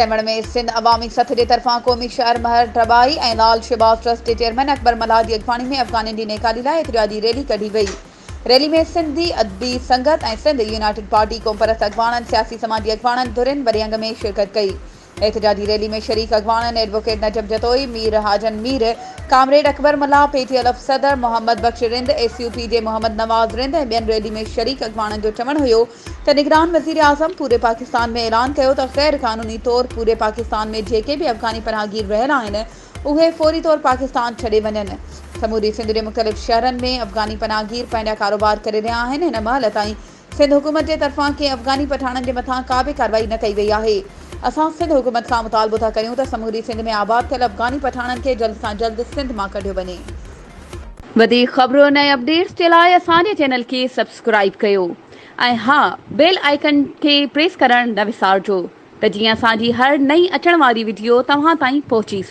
सेमण में सिंध अवामी सथ जे तरफ़ां क़ौमी शहर महर टबाई ऐं लाल शहबाज़ ट्रस्ट जे चेयरमैन अकबर मल्हार जी अॻवानी में अफ़गानी डी नेकाली लाइ एतिजाजी रैली कढी वई। रैली में सिंधी अदबी संगत ऐं सिंध यूनाइटेड पार्टी क़ौमपरस्त अॻवाननि, सियासी समाजी अॻवाननि धुरिन वरियंग में शिरकत कई। एतिजाजी रैली में शरीक अॻवाननि advocate नजब Jatoi, Mir Hajin Mir, comrade Akbar Malhar, PTLF सदर मोहम्मद बख्श रिंद, SUP जे मोहम्मद नवाज़ रिंद ऐं ॿियनि रैली में शरीक अॻवाननि जो चवणु हुयो त निगरान वज़ीर आज़म पूरे पाकिस्तान में ऐलान कयो त ग़ैर क़ानूनी तौर पूरे पाकिस्तान में जेके भी अफ़गानी पनाहगीर रहियल आहिनि उहे फौरी तौर पाकिस्तान छॾे वञनि। समूरी सिंध जे मुख़्तलिफ़ शहरनि में अफ़गानी पनाहगीर पंहिंजा कारोबार करे रहिया आहिनि। हिन महिल ताईं सिंध हुकूमत जे तरफ़ां कंहिं अफ़गानी पठाणनि जे मथां का बि कार्रवाई न कई वई आहे। असां सिंध हुकूमत खां मुतालबो था करियूं त समूरी सिंध में आबाद थियल अफ़गानी पठाणनि खे जल्द सां जल्द सिंध मां कढियो वञे। वधीक ख़बरूं ऐं अपडेट्स जे लाइ असांजे चैनल खे सब्सक्राइब कयो ऐं हा, बेल आइकन खे प्रेस करणु न विसारिजो त जीअं असांजी हर नई अचण वारी वीडियो तव्हां ताईं पहुची